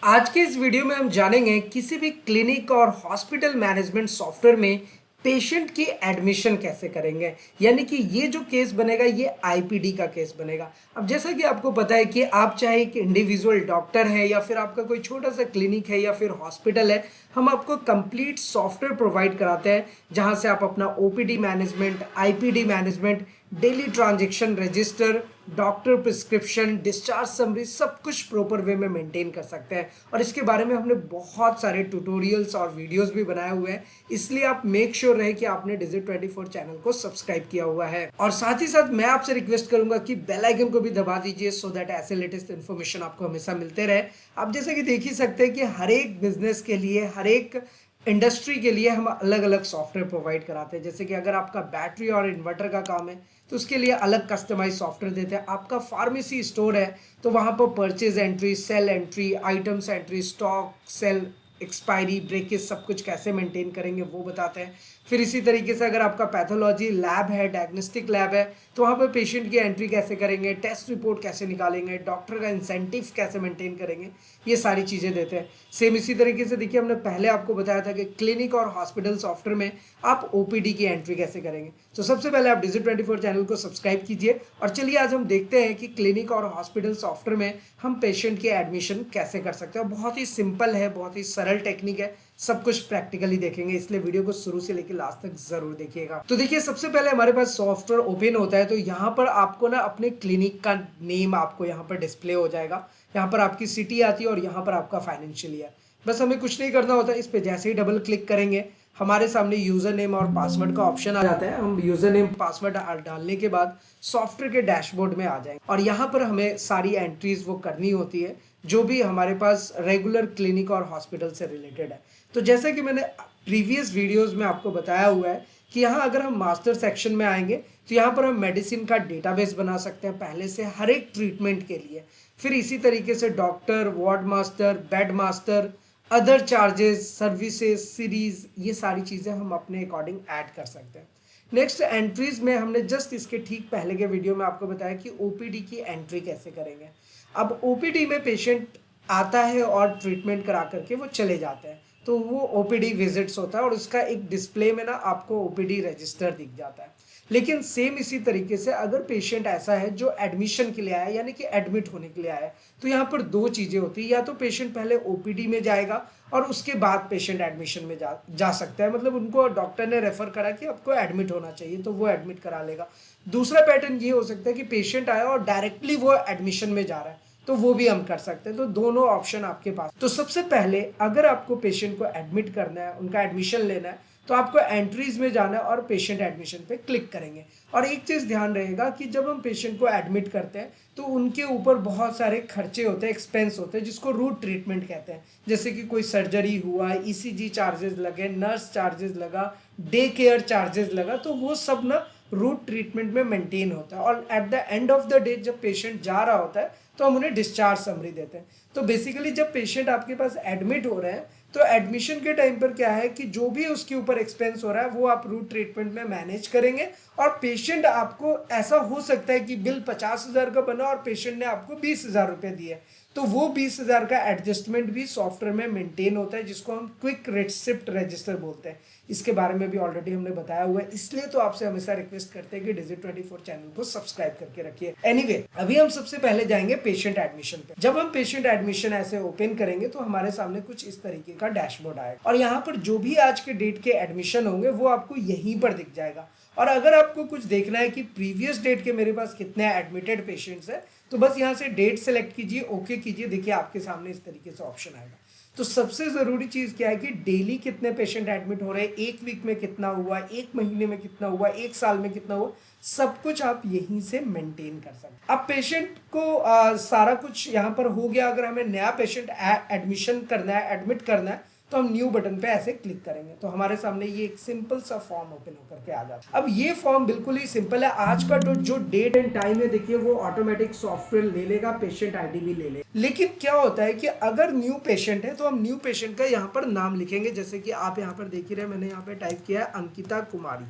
आज के इस वीडियो में हम जानेंगे किसी भी क्लिनिक और हॉस्पिटल मैनेजमेंट सॉफ्टवेयर में पेशेंट की एडमिशन कैसे करेंगे। यानी कि ये जो केस बनेगा ये आईपीडी का केस बनेगा। अब जैसा कि आपको पता है कि आप चाहे एक इंडिविजुअल डॉक्टर है या फिर आपका कोई छोटा सा क्लिनिक है या फिर हॉस्पिटल है, हम आपको कंप्लीट सॉफ्टवेयर प्रोवाइड कराते हैं जहां से आप अपना OPD management, IPD management, daily transaction register, doctor prescription, discharge summary सब कुछ प्रॉपर वे में मेंटेन कर सकते हैं। और इसके बारे में हमने बहुत सारे ट्यूटोरियल्स और वीडियोस भी बनाए हुए हैं, इसलिए आप मेक श्योर रहे कि आपने Digit24 चैनल को सब्सक्राइब किया हुआ है। और साथ ही साथ मैं आपसे रिक्वेस्ट करूंगा कि बेल आइकन को भी दबा दीजिए सो दैट ऐसे लेटेस्ट इन्फॉर्मेशन आपको हमेशा मिलते रहे। आप जैसे कि देख ही सकते हैं कि हर एक बिजनेस के लिए, हर एक इंडस्ट्री के लिए हम अलग अलग सॉफ्टवेयर प्रोवाइड कराते हैं। जैसे कि अगर आपका बैटरी और इन्वर्टर का काम है तो उसके लिए अलग कस्टमाइज सॉफ्टवेयर देते हैं। आपका फार्मेसी स्टोर है तो वहाँ पर purchase entry, sale entry, items entry, stock, sale expiry, breakage सब कुछ कैसे मेंटेन करेंगे वो बताते हैं। फिर इसी तरीके से अगर आपका पैथोलॉजी लैब है, डायग्नोस्टिक लैब है, तो वहाँ पर पेशेंट की एंट्री कैसे करेंगे, टेस्ट रिपोर्ट कैसे निकालेंगे, डॉक्टर का इंसेंटिव कैसे मेंटेन करेंगे, ये सारी चीज़ें देते हैं। सेम इसी तरीके से देखिए, हमने पहले आपको बताया था कि क्लिनिक और हॉस्पिटल सॉफ्टवेयर में आप ओपीडी की एंट्री कैसे करेंगे। तो सबसे पहले आप Digit24 चैनल को सब्सक्राइब कीजिए और चलिए आज हम देखते हैं कि क्लिनिक और हॉस्पिटल सॉफ्टवेयर में हम पेशेंट की एडमिशन कैसे कर सकते हैं। बहुत ही सिंपल है, बहुत ही सरल टेक्निक है, सब कुछ प्रैक्टिकली देखेंगे, इसलिए वीडियो को शुरू से लेकर लास्ट तक जरूर देखिएगा। तो देखिए, सबसे पहले हमारे पास सॉफ्टवेयर ओपन होता है तो यहाँ पर आपको ना अपने क्लिनिक का नेम आपको यहाँ पर डिस्प्ले हो जाएगा। यहाँ पर आपकी सिटी आती है और यहाँ पर आपका फाइनेंशियल ईयर। बस हमें कुछ नहीं करना होता, इस पे जैसे ही डबल क्लिक करेंगे हमारे सामने यूजर नेम और पासवर्ड का ऑप्शन आ जाता है। हम यूजर नेम पासवर्ड डालने के बाद सॉफ्टवेयर के डैशबोर्ड में आ जाएंगे और यहाँ पर हमें सारी एंट्रीज वो करनी होती है जो भी हमारे पास रेगुलर क्लिनिक और हॉस्पिटल से रिलेटेड है। तो जैसे कि मैंने प्रीवियस वीडियोस में आपको बताया हुआ है कि यहाँ अगर हम मास्टर सेक्शन में आएंगे तो यहाँ पर हम मेडिसिन का डेटाबेस बना सकते हैं पहले से हर एक ट्रीटमेंट के लिए। फिर इसी तरीके से doctor, ward master, bed master, other charges, services, series, ये सारी चीज़ें हम अपने अकॉर्डिंग ऐड कर सकते हैं। नेक्स्ट एंट्रीज में हमने जस्ट इसके ठीक पहले के वीडियो में आपको बताया कि ओपीडी की एंट्री कैसे करेंगे। अब ओपीडी में पेशेंट आता है और ट्रीटमेंट करा करके वो चले जाते हैं तो वो ओपीडी विजिट्स होता है और उसका एक डिस्प्ले में ना आपको ओपीडी रजिस्टर दिख जाता है। लेकिन सेम इसी तरीके से अगर पेशेंट ऐसा है जो एडमिशन के लिए आया यानी कि एडमिट होने के लिए आया है तो यहाँ पर दो चीज़ें होती है, या तो पेशेंट पहले ओपीडी में जाएगा और उसके बाद पेशेंट एडमिशन में जा सकता है। मतलब उनको डॉक्टर ने रेफर करा कि आपको एडमिट होना चाहिए तो वो एडमिट करा लेगा। दूसरा पैटर्न ये हो सकता है कि पेशेंट आया और डायरेक्टली वो एडमिशन में जा रहा है तो वो भी हम कर सकते हैं। तो दोनों ऑप्शन आपके पास। तो सबसे पहले अगर आपको पेशेंट को एडमिट करना है, उनका एडमिशन लेना है, तो आपको एंट्रीज में जाना है और पेशेंट एडमिशन पे क्लिक करेंगे। और एक चीज़ ध्यान रहेगा कि जब हम पेशेंट को एडमिट करते हैं तो उनके ऊपर बहुत सारे खर्चे होते हैं, एक्सपेंस होते हैं जिसको रूट ट्रीटमेंट कहते हैं। जैसे कि कोई सर्जरी हुआ, ईसीजी चार्जेस लगे, नर्स चार्जेस लगा, डे केयर चार्जेस लगा, तो वो सब ना रूट ट्रीटमेंट में मेंटेन होता है। और at the end of the day जब पेशेंट जा रहा होता है तो हम उन्हें डिस्चार्ज समरी देते हैं। तो बेसिकली जब पेशेंट आपके पास एडमिट हो रहे हैं तो एडमिशन के टाइम पर क्या है कि जो भी उसके ऊपर एक्सपेंस हो रहा है वो आप रूट ट्रीटमेंट में मैनेज करेंगे। और पेशेंट आपको ऐसा हो सकता है कि बिल 50,000 का बना और पेशेंट ने आपको 20,000 रुपये दिए, तो वो 20,000 का एडजस्टमेंट भी सॉफ्टवेयर में मेंटेन होता है जिसको हम क्विक रिसिप्ट रजिस्टर बोलते हैं। इसके बारे में भी ऑलरेडी हमने बताया हुआ है, इसलिए तो आपसे हमेशा रिक्वेस्ट करते हैं कि Digit24 चैनल को सब्सक्राइब करके रखिए। एनीवे, अभी हम सबसे पहले जाएंगे पेशेंट एडमिशन पे। जब हम पेशेंट एडमिशन ऐसे ओपन करेंगे तो हमारे सामने कुछ इस तरीके का डैशबोर्ड आएगा और यहाँ पर जो भी आज के डेट के एडमिशन होंगे वो आपको यहीं पर दिख जाएगा। और अगर आपको कुछ देखना है कि प्रीवियस डेट के मेरे पास कितने एडमिटेड पेशेंट्स हैं तो बस यहाँ से डेट सेलेक्ट कीजिए, ओके कीजिए, देखिए आपके सामने इस तरीके से ऑप्शन आएगा। तो सबसे ज़रूरी चीज़ क्या है कि डेली कितने पेशेंट एडमिट हो रहे हैं, एक वीक में कितना हुआ, एक महीने में कितना हुआ, एक साल में कितना हुआ, सब कुछ आप यहीं से मेंटेन कर सकते हैं। अब पेशेंट को सारा कुछ यहाँ पर हो गया। अगर हमें नया पेशेंट एडमिशन करना है, एडमिट करना है, तो हम न्यू बटन पे ऐसे क्लिक करेंगे तो हमारे सामने ये एक सिंपल सा फॉर्म ओपन होकर के आ जाता है। अब ये फॉर्म बिल्कुल ही सिंपल है। आज का जो डेट एंड टाइम है देखिए वो ऑटोमेटिक सॉफ्टवेयर ले लेगा, पेशेंट आईडी भी ले लेगा। लेकिन क्या होता है कि अगर न्यू पेशेंट है तो हम न्यू पेशेंट का यहाँ पर नाम लिखेंगे। जैसे कि आप यहाँ पर देख ही रहे, मैंने यहाँ पे टाइप किया है अंकिता कुमारी,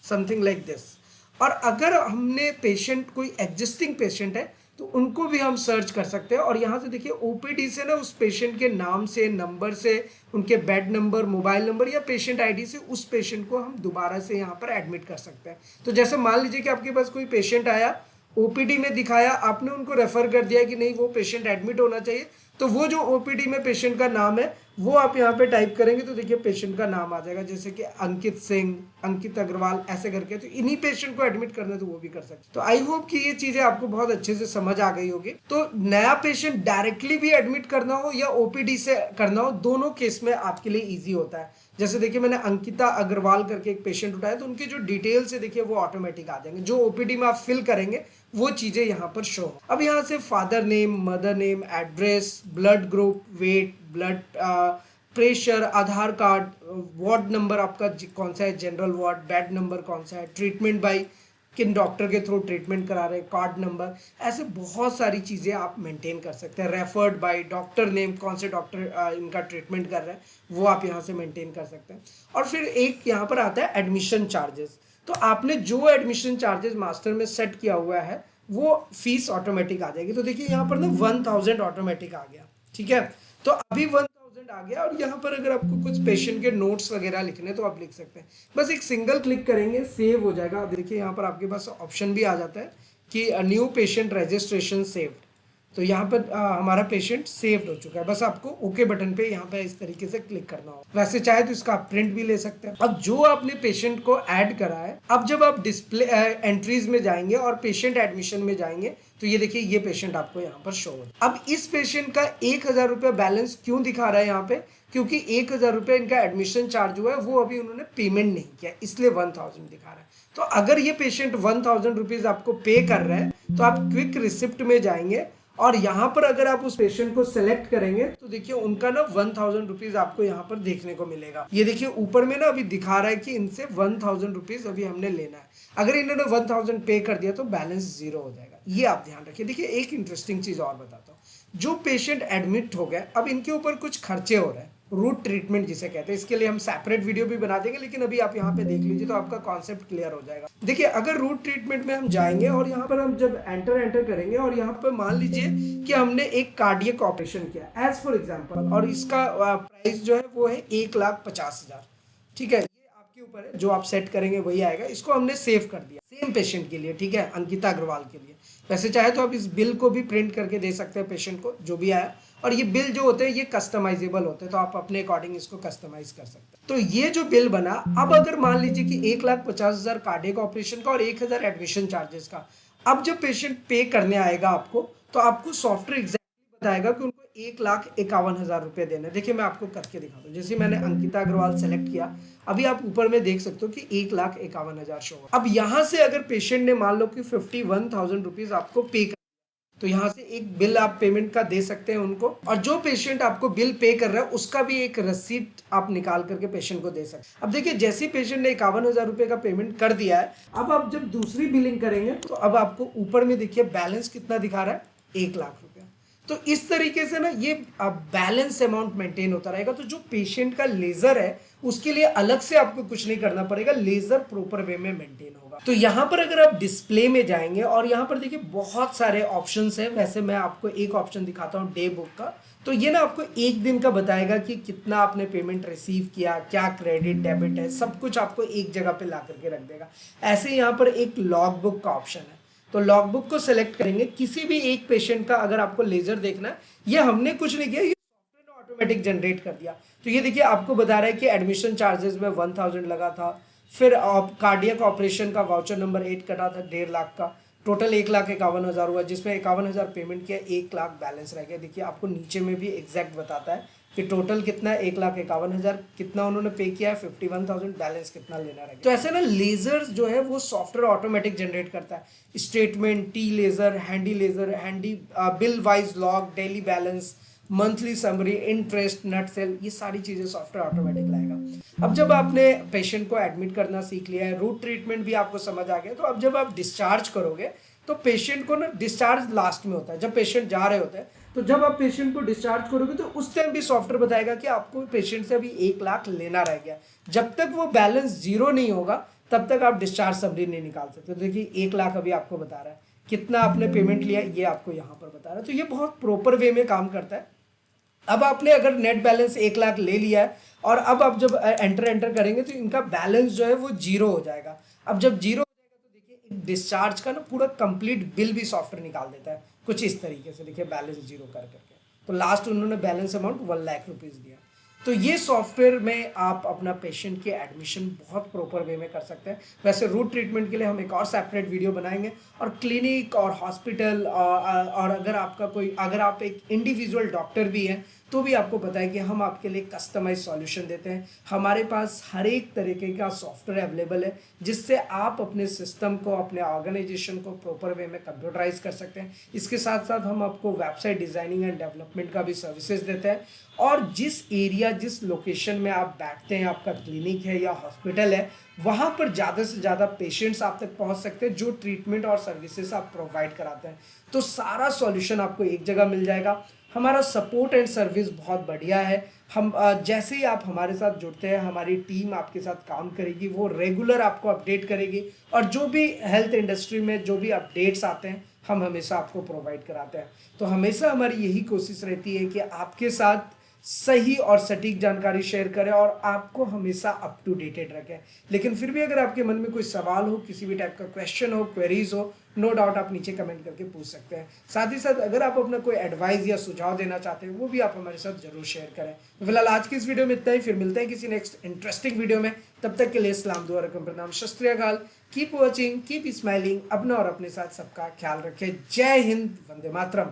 समथिंग लाइक दिस। और अगर हमने पेशेंट कोई एग्जिस्टिंग पेशेंट है तो उनको भी हम सर्च कर सकते हैं। और यहाँ से देखिए ओपीडी से ना उस पेशेंट के नाम से, नंबर से, उनके बेड नंबर, मोबाइल नंबर या पेशेंट आईडी से उस पेशेंट को हम दोबारा से यहाँ पर एडमिट कर सकते हैं। तो जैसे मान लीजिए कि आपके पास कोई पेशेंट आया, ओपीडी में दिखाया, आपने उनको रेफर कर दिया कि नहीं वो पेशेंट एडमिट होना चाहिए, तो वो जो ओपीडी में पेशेंट का नाम है वो आप यहाँ पे टाइप करेंगे तो देखिए पेशेंट का नाम आ जाएगा, जैसे कि अंकित सिंह, अंकित अग्रवाल ऐसे करके। तो इन्हीं पेशेंट को एडमिट करना है तो वो भी कर सकते। तो आई होप कि ये चीजें आपको बहुत अच्छे से समझ आ गई होगी। तो नया पेशेंट डायरेक्टली भी एडमिट करना हो या ओपीडी से करना हो, दोनों केस में आपके लिए ईजी होता है। जैसे देखिए मैंने अंकिता अग्रवाल करके एक पेशेंट उठाया, तो उनके जो डिटेल्स है देखिए वो ऑटोमेटिक आ जाएंगे, जो ओपीडी में आप फिल करेंगे वो चीजें यहाँ पर शो। अब यहाँ से father name, mother name, address, blood group, weight, blood pressure, Aadhaar card, ward number आपका कौन सा है, जनरल वार्ड, बेड नंबर कौन सा है, ट्रीटमेंट बाई किन डॉक्टर के थ्रू ट्रीटमेंट करा रहे हैं, कार्ड नंबर, ऐसे बहुत सारी चीज़ें आप मेंटेन कर सकते हैं। रेफर्ड बाय, डॉक्टर नेम, कौन से डॉक्टर इनका ट्रीटमेंट कर रहे हैं वो आप यहाँ से मेंटेन कर सकते हैं। और फिर एक यहाँ पर आता है एडमिशन चार्जेस। तो आपने जो एडमिशन चार्जेस मास्टर में सेट किया हुआ है वो फीस ऑटोमेटिक आ जाएगी। तो देखिए यहाँ पर ना 1000 ऑटोमेटिक आ गया, ठीक है। तो अभी 1000 आ गया। और यहाँ पर अगर आपको कुछ पेशेंट के नोट्स वगैरह लिखने तो आप लिख सकते हैं, बस एक सिंगल क्लिक करेंगे सेव हो जाएगा। देखिए यहाँ पर आपके पास ऑप्शन भी आ जाता है कि न्यू पेशेंट रजिस्ट्रेशन सेव्ड। तो यहाँ पर हमारा पेशेंट सेव्ड हो चुका है, बस आपको ओके बटन पे यहाँ पे इस तरीके से क्लिक करना होगा। वैसे चाहे तो इसका आप प्रिंट भी ले सकते हैं। अब जो आपने पेशेंट को ऐड करा है, अब जब आप डिस्प्ले एंट्रीज में जाएंगे और पेशेंट एडमिशन में जाएंगे तो ये देखिए ये पेशेंट आपको यहाँ पर शो हो। अब इस पेशेंट का 1000 रुपया बैलेंस क्यों दिखा रहा है यहाँ पे, क्योंकि 1000 रुपया इनका एडमिशन चार्ज हुआ है, वो अभी उन्होंने पेमेंट नहीं किया, इसलिए 1000 दिखा रहा है। तो अगर ये पेशेंट 1000 रुपीज आपको पे कर रहे हैं तो आप क्विक रिसिप्ट में जाएंगे और यहाँ पर अगर आप उस पेशेंट को सिलेक्ट करेंगे तो देखिए उनका ना 1000 रुपीज आपको यहाँ पर देखने को मिलेगा। ये देखिए ऊपर में ना अभी दिखा रहा है कि इनसे 1000 रुपीज अभी हमने लेना है। अगर इन्होंने 1000 पे कर दिया तो बैलेंस जीरो हो जाएगा, ये आप ध्यान रखिए। देखिए एक इंटरेस्टिंग चीज और बताता हूँ, जो पेशेंट एडमिट हो गए अब इनके ऊपर कुछ खर्चे हो रहे हैं, रूट ट्रीटमेंट जिसे कहते हैं, इसके लिए हम सेपरेट वीडियो भी बना देंगे, लेकिन अभी आप यहाँ पे देख लीजिए तो आपका कॉन्सेप्ट क्लियर हो जाएगा। देखिए अगर रूट ट्रीटमेंट में हम जाएंगे और यहाँ पर हम जब एंटर करेंगे और यहाँ पर मान लीजिए कि हमने एक कार्डियक ऑपरेशन किया एज फॉर एग्जाम्पल, और इसका प्राइस जो है वो है 1,50,000, ठीक है। ये आपके ऊपर है, जो आप सेट करेंगे वही आएगा। इसको हमने सेव कर दिया सेम पेशेंट के लिए, ठीक है, अंकिता अग्रवाल के लिए। वैसे चाहे तो आप इस बिल को भी प्रिंट करके दे सकते हैं पेशेंट को जो भी आया, और ये बिल जो होते हैं ये कस्टमाइजेबल होते हैं, तो आप अपने अकॉर्डिंग इसको कस्टमाइज कर सकते हैं। तो ये जो बिल बना, अब अगर मान लीजिए कि 1,50,000 कार्डियक ऑपरेशन का और 1000 एडमिशन चार्जेस का, अब जब पेशेंट पे करने आएगा आपको, तो आपको सॉफ्टवेयर एग्जैक्टली बताएगा कि उनको 1,51,000 रुपए देने। देखिए मैं आपको करके दिखाता हूँ। जैसे मैंने अंकिता अग्रवाल सेलेक्ट किया, अभी आप ऊपर में देख सकते हो कि 1,51,000 शो हो। अब यहाँ से अगर पेशेंट ने मान लो कि 51,000 रुपीज आपको पे कर, तो यहाँ से एक बिल आप पेमेंट का दे सकते हैं उनको, और जो पेशेंट आपको बिल पे कर रहा है उसका भी एक रसीद आप निकाल करके पेशेंट को दे सकते हैं। अब देखिए जैसे पेशेंट ने 51,000 रुपए का पेमेंट कर दिया है, अब आप जब दूसरी बिलिंग करेंगे तो अब आपको ऊपर में देखिए बैलेंस कितना दिखा रहा है, 1,00,000 रुपया। तो इस तरीके से ना ये बैलेंस अमाउंट मेंटेन होता रहेगा। तो जो पेशेंट का लेजर है उसके लिए अलग से आपको कुछ नहीं करना पड़ेगा, लेजर प्रॉपर वे में मेंटेन होगा। तो यहाँ पर अगर आप डिस्प्ले में जाएंगे और यहाँ पर देखिए बहुत सारे ऑप्शंस हैं। वैसे मैं आपको एक ऑप्शन दिखाता हूँ डे बुक का, तो ये ना आपको एक दिन का बताएगा कि कितना आपने पेमेंट रिसीव किया, क्या क्रेडिट डेबिट है, सब कुछ आपको एक जगह पे ला करके रख देगा। ऐसे यहाँ पर एक लॉग बुक का ऑप्शन है, तो लॉग बुक को सेलेक्ट करेंगे। किसी भी एक पेशेंट का अगर आपको लेजर देखना है, ये हमने कुछ नहीं किया, ये सॉफ्टवेयर ने ऑटोमेटिक जनरेट कर दिया। तो ये देखिए आपको बता रहा है कि एडमिशन चार्जेस में 1000 लगा था, फिर कार्डियक ऑपरेशन का वाउचर नंबर 8 कटा था 1.5 लाख का, टोटल 1,51,000 हुआ, जिसमें 51,000 पेमेंट किया, 1,00,000 बैलेंस रह गया। देखिए आपको नीचे में भी एग्जैक्ट बताता है कि टोटल कितना है, 1,51,000 कितना उन्होंने पे किया है, 51,000 बैलेंस कितना लेना रहेगा। तो ऐसे ना लेजर जो है वो सॉफ्टवेयर ऑटोमेटिक जनरेट करता है। Statement, T ledger, handy bill wise log, daily balance, monthly summary, interest, net sale, ये सारी चीजें सॉफ्टवेयर ऑटोमेटिक लाएगा। अब जब आपने पेशेंट को एडमिट करना सीख लिया है, रूट ट्रीटमेंट भी आपको समझ आ गया, तो अब जब आप डिस्चार्ज करोगे तो पेशेंट को ना डिस्चार्ज लास्ट में होता है, जब पेशेंट जा रहे होते हैं। तो जब आप पेशेंट को डिस्चार्ज करोगे तो उस टाइम भी सॉफ्टवेयर बताएगा कि आपको पेशेंट से अभी 1,00,000 लेना रह गया। जब तक वो बैलेंस जीरो नहीं होगा तब तक आप डिस्चार्ज समरी नहीं निकाल सकते। तो देखिए 1,00,000 अभी आपको बता रहा है कितना आपने पेमेंट लिया ये आपको यहाँ पर बता रहा है। तो ये बहुत प्रॉपर वे में काम करता है। अब आपने अगर नेट बैलेंस 1 लाख ले लिया है और अब आप जब एंटर करेंगे तो इनका बैलेंस जो है वो जीरो हो जाएगा। अब जब जीरो हो जाएगा तो देखिए एक डिस्चार्ज का ना पूरा कंप्लीट बिल भी सॉफ्टवेयर निकाल देता है कुछ इस तरीके से। देखिए बैलेंस जीरो कर करके, तो लास्ट उन्होंने बैलेंस अमाउंट 1 लाख रुपीज़ दिया। तो ये सॉफ्टवेयर में आप अपना पेशेंट के एडमिशन बहुत प्रॉपर वे में कर सकते हैं। वैसे रूट ट्रीटमेंट के लिए हम एक और सेपरेट वीडियो बनाएंगे, और क्लिनिक और हॉस्पिटल और अगर आप एक इंडिविजुअल डॉक्टर भी हैं तो भी आपको पता है कि हम आपके लिए कस्टमाइज सॉल्यूशन देते हैं। हमारे पास हर एक तरीके का सॉफ्टवेयर अवेलेबल है जिससे आप अपने सिस्टम को, अपने ऑर्गेनाइजेशन को प्रॉपर वे में कंप्यूटराइज कर सकते हैं। इसके साथ साथ हम आपको वेबसाइट डिज़ाइनिंग एंड डेवलपमेंट का भी सर्विसेज देते हैं। और जिस एरिया, जिस लोकेशन में आप बैठते हैं, आपका क्लिनिक है या हॉस्पिटल है, वहाँ पर ज़्यादा से ज़्यादा पेशेंट्स आप तक पहुँच सकते हैं जो ट्रीटमेंट और सर्विसेज आप प्रोवाइड कराते हैं। तो सारा सॉल्यूशन आपको एक जगह मिल जाएगा। हमारा सपोर्ट एंड सर्विस बहुत बढ़िया है। हम जैसे ही आप हमारे साथ जुड़ते हैं, हमारी टीम आपके साथ काम करेगी, वो रेगुलर आपको अपडेट करेगी, और जो भी हेल्थ इंडस्ट्री में जो भी अपडेट्स आते हैं हम हमेशा आपको प्रोवाइड कराते हैं। तो हमेशा हमारी यही कोशिश रहती है कि आपके साथ सही और सटीक जानकारी शेयर करें और आपको हमेशा अप टू डेटेड रखें। लेकिन फिर भी अगर आपके मन में कोई सवाल हो, किसी भी टाइप का क्वेश्चन हो, क्वेरीज हो, नो डाउट आप नीचे कमेंट करके पूछ सकते हैं। साथ ही साथ अगर आप अपना कोई एडवाइस या सुझाव देना चाहते हैं वो भी आप हमारे साथ जरूर शेयर करें। तो फिलहाल आज की इस वीडियो में इतना ही, फिर मिलते हैं किसी नेक्स्ट इंटरेस्टिंग वीडियो में। तब तक के लिए सलाम, दुआ, रकम, प्रणाम, शत श्री अकाल। Keep watching, keep smiling. अपना और अपने साथ सबका ख्याल रखें। जय हिंद, वंदे मातरम।